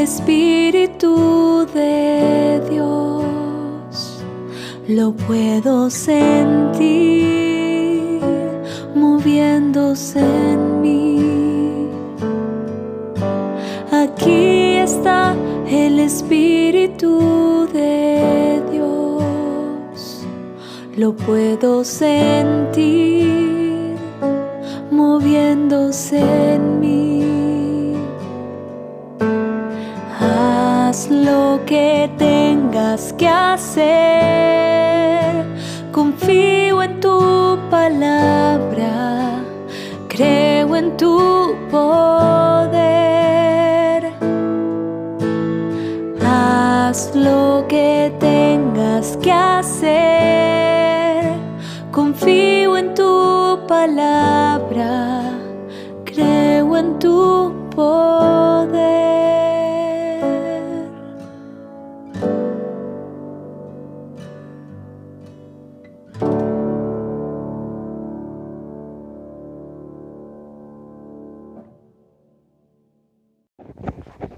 Espíritu de Dios, lo puedo sentir moviéndose en mí. Aquí está el Espíritu de Dios, lo puedo sentir moviéndose en mí. Haz lo que tengas que hacer, confío en tu palabra, creo en tu poder. Haz lo que tengas que hacer, confío en tu palabra, creo en tu poder.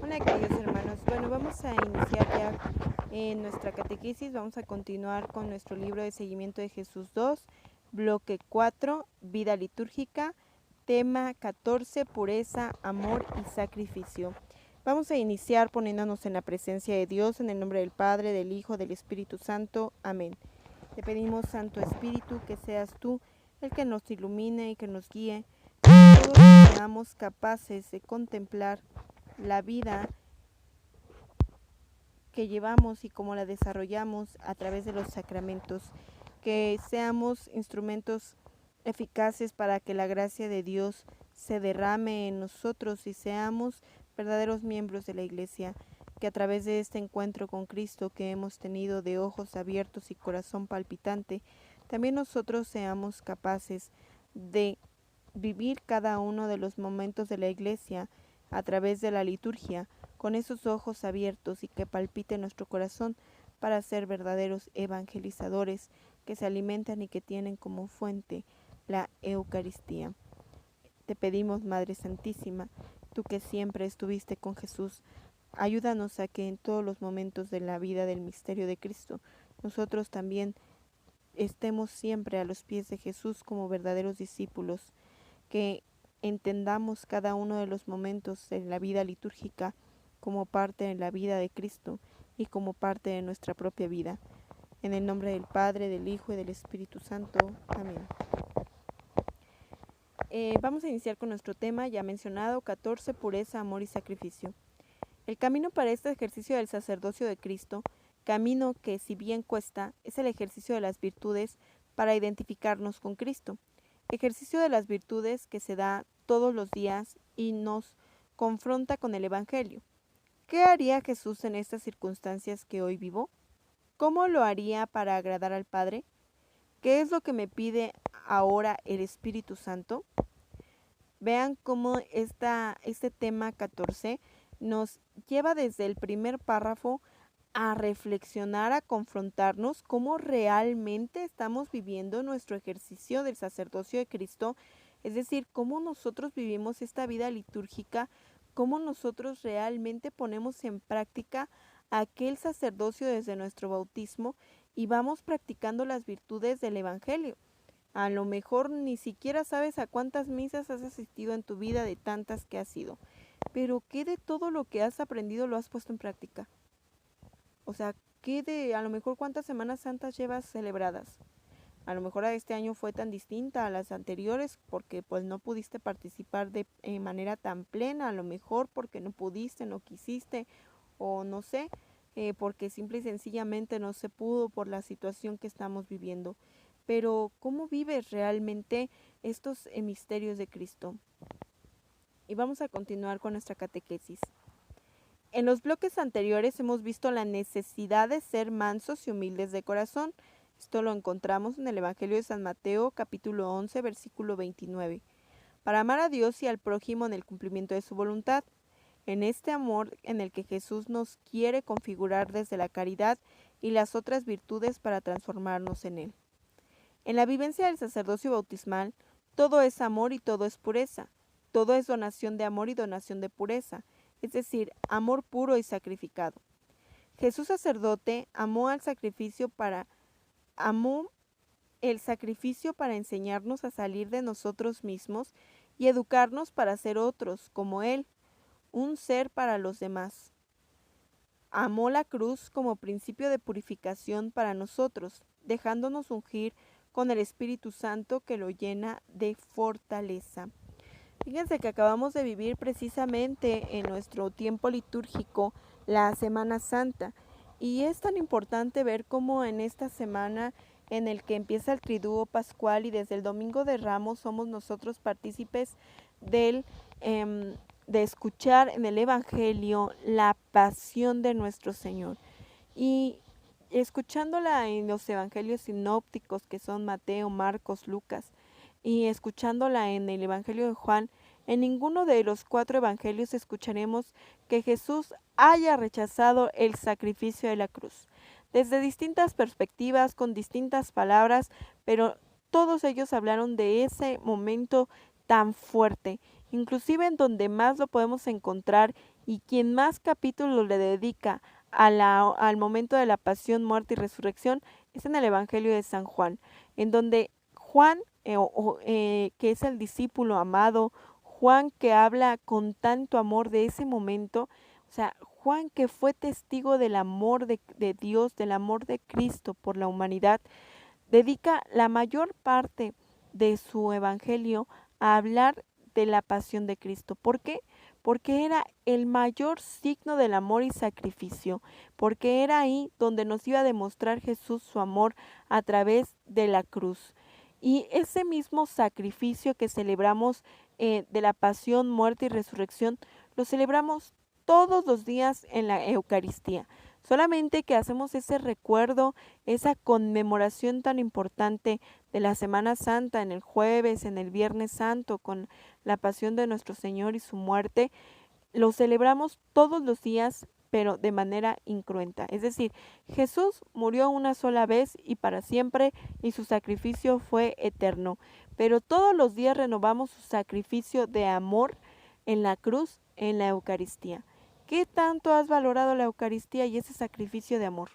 Hola queridos hermanos, vamos a iniciar ya en nuestra catequesis. Vamos a continuar con nuestro libro de seguimiento de Jesús 2, bloque 4, vida litúrgica, tema 14, pureza, amor y sacrificio. Vamos a iniciar poniéndonos en la presencia de Dios, en el nombre del Padre, del Hijo, del Espíritu Santo. Amén. Te pedimos, Santo Espíritu, que seas tú el que nos ilumine y que nos guíe, que todos seamos capaces de contemplar la vida que llevamos y cómo la desarrollamos a través de los sacramentos, que seamos instrumentos eficaces para que la gracia de Dios se derrame en nosotros y seamos verdaderos miembros de la Iglesia, que a través de este encuentro con Cristo que hemos tenido de ojos abiertos y corazón palpitante, también nosotros seamos capaces de vivir cada uno de los momentos de la Iglesia a través de la liturgia, con esos ojos abiertos y que palpite nuestro corazón para ser verdaderos evangelizadores que se alimentan y que tienen como fuente la Eucaristía. Te pedimos, Madre Santísima, tú que siempre estuviste con Jesús, ayúdanos a que en todos los momentos de la vida del misterio de Cristo, nosotros también estemos siempre a los pies de Jesús como verdaderos discípulos, que entendamos cada uno de los momentos de la vida litúrgica como parte de la vida de Cristo y como parte de nuestra propia vida. En el nombre del Padre, del Hijo y del Espíritu Santo. Amén. Vamos a iniciar con nuestro tema ya mencionado, 14, pureza, amor y sacrificio. El camino para este ejercicio del sacerdocio de Cristo, camino que si bien cuesta, es el ejercicio de las virtudes para identificarnos con Cristo. Ejercicio de las virtudes que se da todos los días y nos confronta con el Evangelio. ¿Qué haría Jesús en estas circunstancias que hoy vivo? ¿Cómo lo haría para agradar al Padre? ¿Qué es lo que me pide ahora el Espíritu Santo? Vean cómo este tema 14 nos lleva desde el primer párrafo a reflexionar, a confrontarnos cómo realmente estamos viviendo nuestro ejercicio del sacerdocio de Cristo, es decir, cómo nosotros vivimos esta vida litúrgica, cómo nosotros realmente ponemos en práctica aquel sacerdocio desde nuestro bautismo y vamos practicando las virtudes del Evangelio. A lo mejor ni siquiera sabes a cuántas misas has asistido en tu vida de tantas que has ido, pero ¿qué de todo lo que has aprendido lo has puesto en práctica? O sea, ¿qué de a lo mejor cuántas Semanas Santas llevas celebradas? A lo mejor a este año fue tan distinta a las anteriores porque pues no pudiste participar de manera tan plena, a lo mejor porque no pudiste, no quisiste o no sé, porque simple y sencillamente no se pudo por la situación que estamos viviendo. Pero ¿cómo vives realmente estos misterios de Cristo? Y vamos a continuar con nuestra catequesis. En los bloques anteriores hemos visto la necesidad de ser mansos y humildes de corazón. Esto lo encontramos en el Evangelio de San Mateo, capítulo 11, versículo 29. Para amar a Dios y al prójimo en el cumplimiento de su voluntad. En este amor en el que Jesús nos quiere configurar desde la caridad y las otras virtudes para transformarnos en Él. En la vivencia del sacerdocio bautismal, todo es amor y todo es pureza. Todo es donación de amor y donación de pureza. es decir, amor puro y sacrificado. Jesús sacerdote amó el sacrificio para enseñarnos a salir de nosotros mismos y educarnos para ser otros, como Él, un ser para los demás. Amó la cruz como principio de purificación para nosotros, dejándonos ungir con el Espíritu Santo que lo llena de fortaleza. Fíjense que acabamos de vivir precisamente en nuestro tiempo litúrgico la Semana Santa, y es tan importante ver cómo en esta semana en el que empieza el Triduo Pascual y desde el Domingo de Ramos somos nosotros partícipes de escuchar en el Evangelio la pasión de nuestro Señor. Y escuchándola en los Evangelios sinópticos, que son Mateo, Marcos, Lucas, y escuchándola en el Evangelio de Juan, en ninguno de los 4 evangelios escucharemos que Jesús haya rechazado el sacrificio de la cruz. Desde distintas perspectivas, con distintas palabras, pero todos ellos hablaron de ese momento tan fuerte, inclusive en donde más lo podemos encontrar y quien más capítulos le dedica al momento de la pasión, muerte y resurrección es en el Evangelio de San Juan, en donde Juan, que es el discípulo amado, Juan que habla con tanto amor de ese momento, o sea, Juan que fue testigo del amor de Dios, del amor de Cristo por la humanidad, dedica la mayor parte de su evangelio a hablar de la pasión de Cristo. ¿Por qué? Porque era el mayor signo del amor y sacrificio, porque era ahí donde nos iba a demostrar Jesús su amor a través de la cruz. Y ese mismo sacrificio que celebramos de la pasión, muerte y resurrección, lo celebramos todos los días en la Eucaristía. Solamente que hacemos ese recuerdo, esa conmemoración tan importante de la Semana Santa en el jueves, en el Viernes Santo, con la pasión de nuestro Señor y su muerte, lo celebramos todos los días, pero de manera incruenta. Es decir, Jesús murió una sola vez y para siempre, y su sacrificio fue eterno. Pero todos los días renovamos su sacrificio de amor en la cruz, en la Eucaristía. ¿Qué tanto has valorado la Eucaristía y ese sacrificio de amor?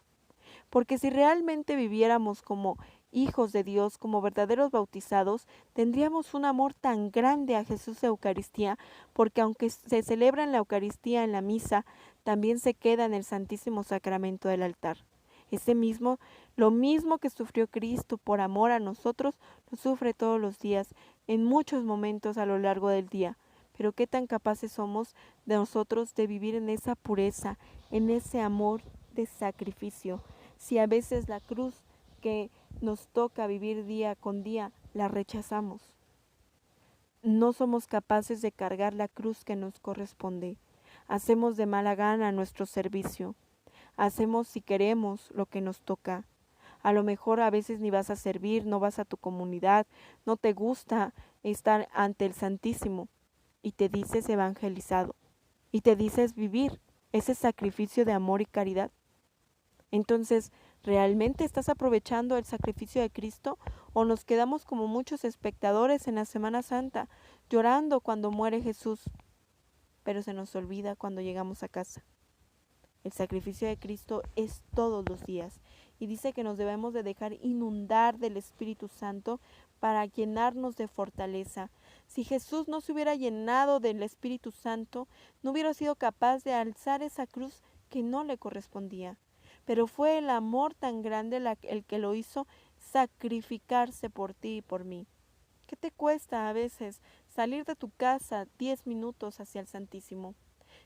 Porque si realmente viviéramos como hijos de Dios, como verdaderos bautizados, tendríamos un amor tan grande a Jesús de Eucaristía, porque aunque se celebra en la Eucaristía, en la misa, también se queda en el Santísimo Sacramento del altar. Lo mismo que sufrió Cristo por amor a nosotros, lo sufre todos los días, en muchos momentos a lo largo del día. Pero qué tan capaces somos de nosotros de vivir en esa pureza, en ese amor de sacrificio. Si a veces la cruz que nos toca vivir día con día la rechazamos, no somos capaces de cargar la cruz que nos corresponde. Hacemos de mala gana nuestro servicio. Hacemos si queremos lo que nos toca. A lo mejor a veces ni vas a servir, no vas a tu comunidad, no te gusta estar ante el Santísimo y te dices evangelizado y te dices vivir ese sacrificio de amor y caridad. Entonces, ¿realmente estás aprovechando el sacrificio de Cristo o nos quedamos como muchos espectadores en la Semana Santa, llorando cuando muere Jesús, pero se nos olvida cuando llegamos a casa? El sacrificio de Cristo es todos los días y dice que nos debemos de dejar inundar del Espíritu Santo para llenarnos de fortaleza. Si Jesús no se hubiera llenado del Espíritu Santo, no hubiera sido capaz de alzar esa cruz que no le correspondía. Pero fue el amor tan grande el que lo hizo sacrificarse por ti y por mí. ¿Qué te cuesta a veces salir de tu casa 10 minutos hacia el Santísimo?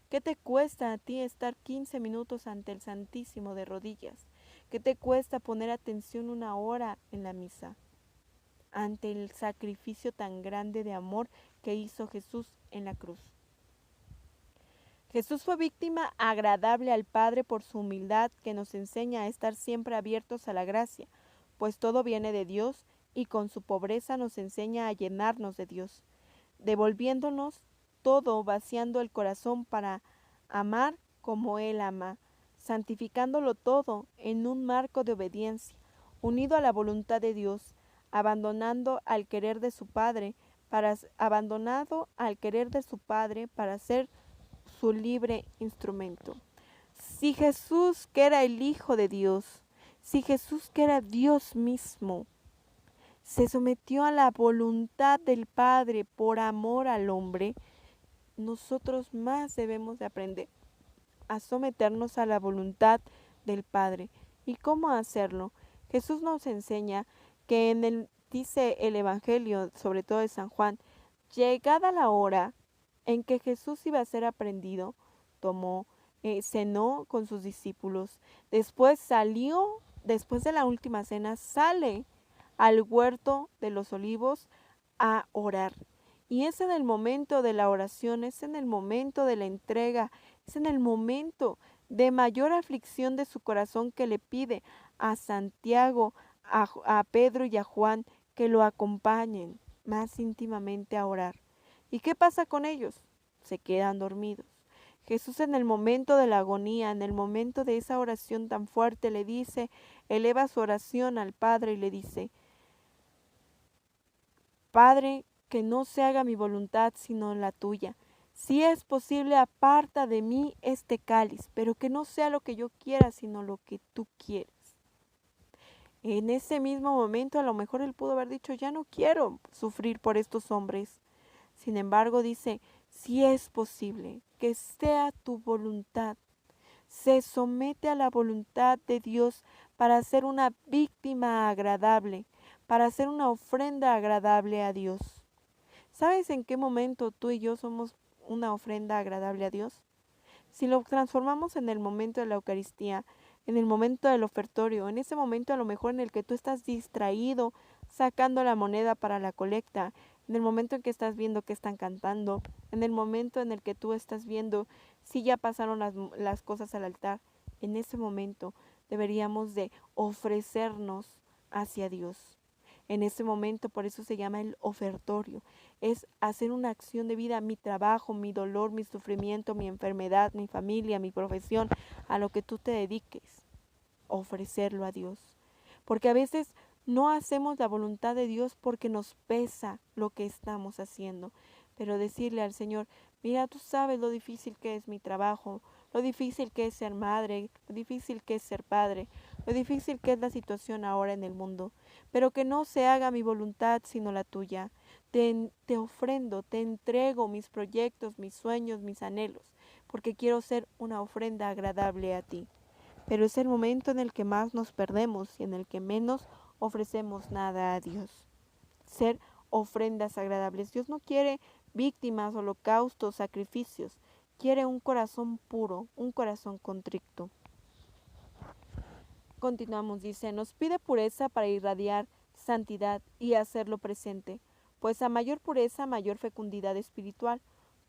¿Qué te cuesta a ti estar 15 minutos ante el Santísimo de rodillas? ¿Qué te cuesta poner atención 1 hora en la misa? Ante el sacrificio tan grande de amor que hizo Jesús en la cruz. Jesús fue víctima agradable al Padre por su humildad, que nos enseña a estar siempre abiertos a la gracia, pues todo viene de Dios y con su pobreza nos enseña a llenarnos de Dios, devolviéndonos todo, vaciando el corazón para amar como Él ama, santificándolo todo en un marco de obediencia, unido a la voluntad de Dios, abandonado al querer de su Padre para ser su libre instrumento. Si Jesús, que era el Hijo de Dios, si Jesús, que era Dios mismo, se sometió a la voluntad del Padre por amor al hombre, nosotros más debemos de aprender a someternos a la voluntad del Padre. ¿Y cómo hacerlo? Jesús nos enseña que dice el Evangelio, sobre todo de San Juan, llegada la hora en que Jesús iba a ser aprendido, cenó con sus discípulos. Después después de la última cena, sale al huerto de los olivos a orar. Y es en el momento de la oración, es en el momento de la entrega, es en el momento de mayor aflicción de su corazón que le pide a Santiago, a Pedro y a Juan que lo acompañen más íntimamente a orar. ¿Y qué pasa con ellos? Se quedan dormidos. Jesús en el momento de la agonía, en el momento de esa oración tan fuerte, le dice, eleva su oración al Padre y le dice, Padre, que no se haga mi voluntad sino la tuya. Si es posible, aparta de mí este cáliz, pero que no sea lo que yo quiera, sino lo que tú quieres. En ese mismo momento, a lo mejor él pudo haber dicho, ya no quiero sufrir por estos hombres. Sin embargo, dice, si es posible, que sea tu voluntad. Se somete a la voluntad de Dios para ser una víctima agradable, para hacer una ofrenda agradable a Dios. ¿Sabes en qué momento tú y yo somos una ofrenda agradable a Dios? Si lo transformamos en el momento de la Eucaristía, en el momento del ofertorio, en ese momento a lo mejor en el que tú estás distraído sacando la moneda para la colecta, en el momento en que estás viendo que están cantando, en el momento en el que tú estás viendo si ya pasaron las cosas al altar, en ese momento deberíamos de ofrecernos hacia Dios. En ese momento, por eso se llama el ofertorio, es hacer una acción de vida, mi trabajo, mi dolor, mi sufrimiento, mi enfermedad, mi familia, mi profesión, a lo que tú te dediques, ofrecerlo a Dios. Porque a veces no hacemos la voluntad de Dios porque nos pesa lo que estamos haciendo, pero decirle al Señor, mira, tú sabes lo difícil que es mi trabajo, lo difícil que es ser madre, lo difícil que es ser padre, lo difícil que es la situación ahora en el mundo, pero que no se haga mi voluntad sino la tuya. Te ofrendo, te entrego mis proyectos, mis sueños, mis anhelos, porque quiero ser una ofrenda agradable a ti. Pero es el momento en el que más nos perdemos y en el que menos ofrecemos nada a Dios. Ser ofrendas agradables. Dios no quiere víctimas, holocaustos, sacrificios. Quiere un corazón puro, un corazón contrito. Continuamos, dice, nos pide pureza para irradiar santidad y hacerlo presente, pues a mayor pureza, mayor fecundidad espiritual,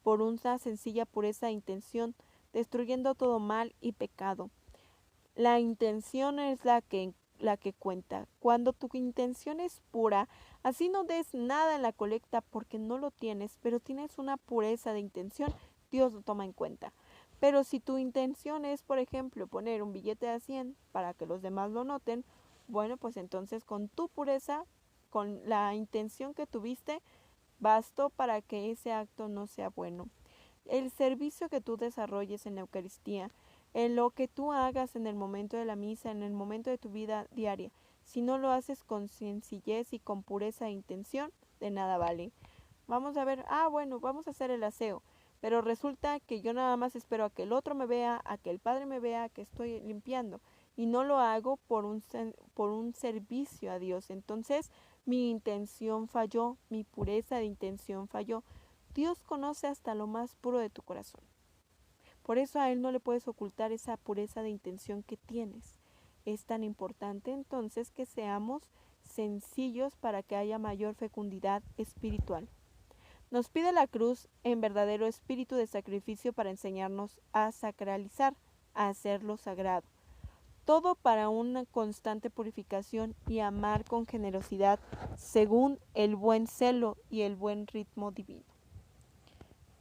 por una sencilla pureza de intención, destruyendo todo mal y pecado. La intención es la que cuenta. Cuando tu intención es pura, así no des nada en la colecta porque no lo tienes, pero tienes una pureza de intención, Dios lo toma en cuenta. Pero si tu intención es, por ejemplo, poner un billete de 100 para que los demás lo noten, bueno, pues entonces con tu pureza, con la intención que tuviste, bastó para que ese acto no sea bueno. El servicio que tú desarrolles en la Eucaristía, en lo que tú hagas en el momento de la misa, en el momento de tu vida diaria, si no lo haces con sencillez y con pureza de intención, de nada vale. Vamos a ver, bueno, vamos a hacer el aseo, pero resulta que yo nada más espero a que el otro me vea, a que el Padre me vea que estoy limpiando, y no lo hago por un servicio a Dios. Entonces mi intención falló, mi pureza de intención falló. Dios conoce hasta lo más puro de tu corazón. Por eso a Él no le puedes ocultar esa pureza de intención que tienes. Es tan importante entonces que seamos sencillos para que haya mayor fecundidad espiritual. Nos pide la cruz en verdadero espíritu de sacrificio para enseñarnos a sacralizar, a hacerlo sagrado. Todo para una constante purificación y amar con generosidad según el buen celo y el buen ritmo divino.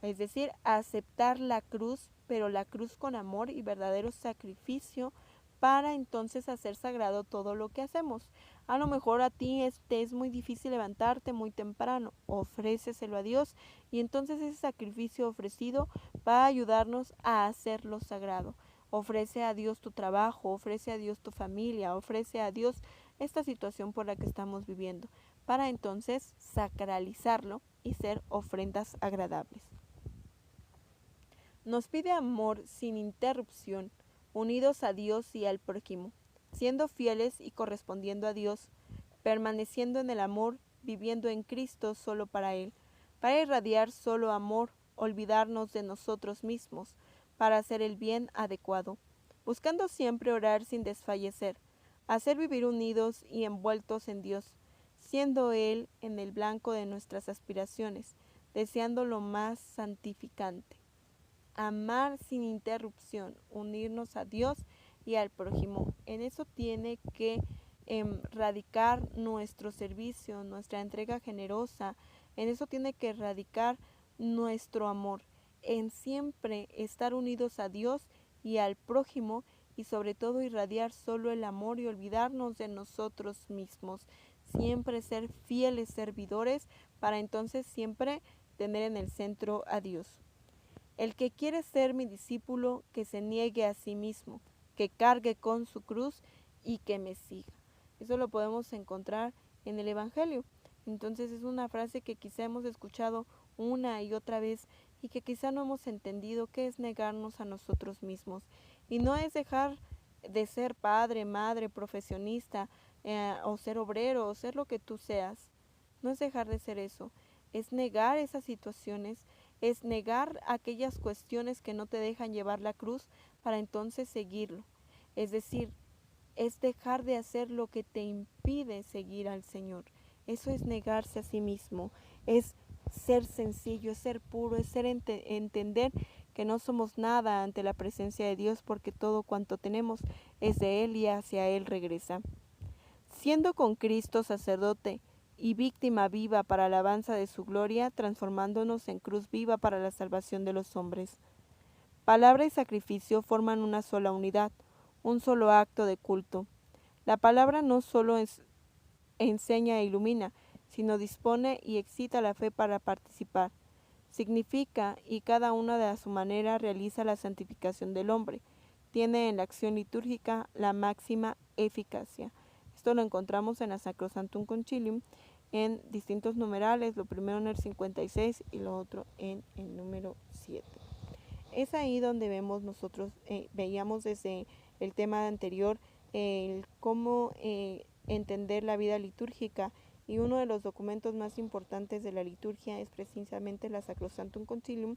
Es decir, aceptar la cruz, pero la cruz con amor y verdadero sacrificio para entonces hacer sagrado todo lo que hacemos. A lo mejor a ti te es muy difícil levantarte muy temprano, ofréceselo a Dios y entonces ese sacrificio ofrecido va a ayudarnos a hacerlo sagrado. Ofrece a Dios tu trabajo, ofrece a Dios tu familia, ofrece a Dios esta situación por la que estamos viviendo, para entonces sacralizarlo y ser ofrendas agradables. Nos pide amor sin interrupción, unidos a Dios y al prójimo, siendo fieles y correspondiendo a Dios, permaneciendo en el amor, viviendo en Cristo solo para Él, para irradiar solo amor, olvidarnos de nosotros mismos, para hacer el bien adecuado, buscando siempre orar sin desfallecer, hacer vivir unidos y envueltos en Dios, siendo Él en el blanco de nuestras aspiraciones, deseando lo más santificante. Amar sin interrupción, unirnos a Dios y al prójimo. En eso tiene que radicar nuestro servicio, nuestra entrega generosa. En eso tiene que radicar nuestro amor, en siempre estar unidos a Dios y al prójimo, y sobre todo irradiar solo el amor y olvidarnos de nosotros mismos. Siempre ser fieles servidores para entonces siempre tener en el centro a Dios. El que quiere ser mi discípulo, que se niegue a sí mismo, que cargue con su cruz y que me siga. Eso lo podemos encontrar en el Evangelio. Entonces es una frase que quizá hemos escuchado una y otra vez y que quizá no hemos entendido qué es negarnos a nosotros mismos. Y no es dejar de ser padre, madre, profesionista, o ser obrero, o ser lo que tú seas. No es dejar de ser eso. Es negar esas situaciones, es negar aquellas cuestiones que no te dejan llevar la cruz para entonces seguirlo. Es decir, es dejar de hacer lo que te impide seguir al Señor. Eso es negarse a sí mismo, es ser sencillo, es ser puro, es ser entender que no somos nada ante la presencia de Dios, porque todo cuanto tenemos es de Él y hacia Él regresa. Siendo con Cristo sacerdote y víctima viva para la alabanza de su gloria, transformándonos en cruz viva para la salvación de los hombres. Palabra y sacrificio forman una sola unidad, un solo acto de culto. La palabra no solo enseña e ilumina, sino dispone y excita la fe para participar. Significa, y cada una de a su manera realiza la santificación del hombre. Tiene en la acción litúrgica la máxima eficacia. Esto lo encontramos en la Sacrosanctum Concilium en distintos numerales, lo primero en el 56 y lo otro en el número 7. Es ahí donde vemos nosotros, veíamos desde el tema anterior, cómo entender la vida litúrgica, y uno de los documentos más importantes de la liturgia es precisamente la Sacrosanctum Concilium,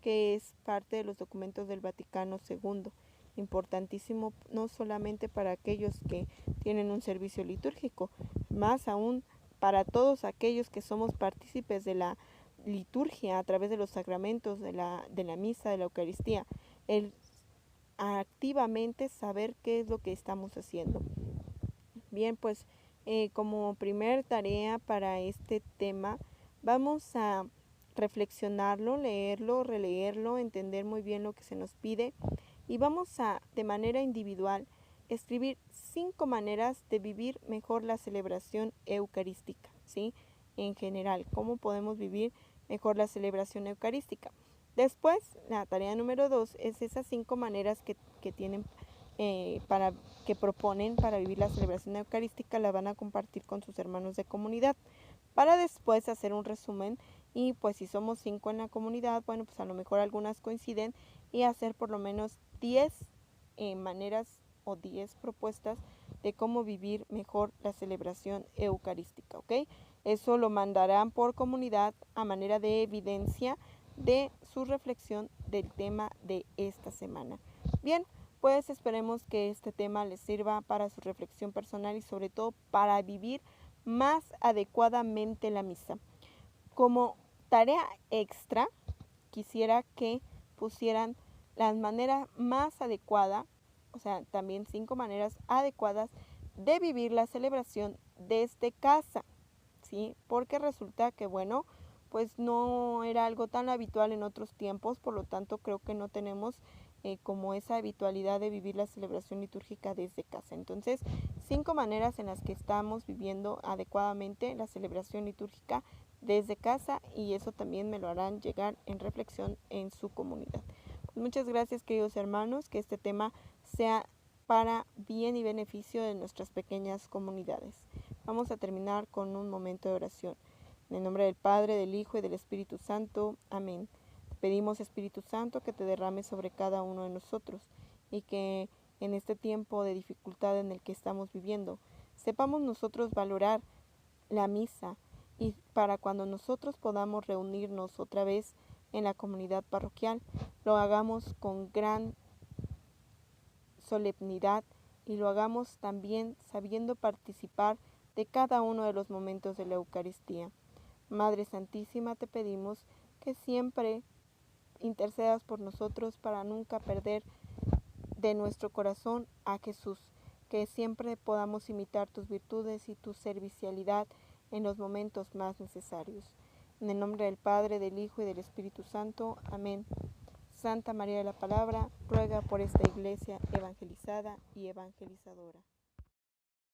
que es parte de los documentos del Vaticano II. Importantísimo no solamente para aquellos que tienen un servicio litúrgico, más aún para todos aquellos que somos partícipes de la liturgia a través de los sacramentos, de la misa, de la Eucaristía, el activamente saber qué es lo que estamos haciendo. Bien, pues como primer tarea para este tema, vamos a reflexionarlo, leerlo, releerlo, entender muy bien lo que se nos pide, y vamos a, de manera individual, escribir 5 maneras de vivir mejor la celebración eucarística, ¿sí? En general, ¿cómo podemos vivir mejor la celebración eucarística? Después, la tarea número 2 es esas 5 maneras que tienen que proponen para vivir la celebración eucarística, la van a compartir con sus hermanos de comunidad, para después hacer un resumen, y pues si somos 5 en la comunidad, bueno, pues a lo mejor algunas coinciden, y hacer por lo menos 10 maneras o 10 propuestas de cómo vivir mejor la celebración eucarística, ¿ok? Eso lo mandarán por comunidad a manera de evidencia de su reflexión del tema de esta semana. Bien, pues esperemos que este tema les sirva para su reflexión personal y sobre todo para vivir más adecuadamente la misa. Como tarea extra, quisiera que pusieran la manera más adecuada, o sea, también 5 maneras adecuadas de vivir la celebración desde casa, ¿sí? Porque resulta que, bueno, pues no era algo tan habitual en otros tiempos, por lo tanto creo que no tenemos como esa habitualidad de vivir la celebración litúrgica desde casa. Entonces, 5 maneras en las que estamos viviendo adecuadamente la celebración litúrgica desde casa, y eso también me lo harán llegar en reflexión en su comunidad. Pues muchas gracias, queridos hermanos, que este tema sea para bien y beneficio de nuestras pequeñas comunidades. Vamos a terminar con un momento de oración. En el nombre del Padre, del Hijo y del Espíritu Santo. Amén. Te pedimos, Espíritu Santo, que te derrames sobre cada uno de nosotros y que en este tiempo de dificultad en el que estamos viviendo, sepamos nosotros valorar la misa, y para cuando nosotros podamos reunirnos otra vez en la comunidad parroquial, lo hagamos con gran solemnidad y lo hagamos también sabiendo participar de cada uno de los momentos de la Eucaristía. Madre Santísima, te pedimos que siempre intercedas por nosotros para nunca perder de nuestro corazón a Jesús, que siempre podamos imitar tus virtudes y tu servicialidad en los momentos más necesarios. En el nombre del Padre, del Hijo y del Espíritu Santo. Amén. Santa María de la Palabra, ruega por esta iglesia evangelizada y evangelizadora.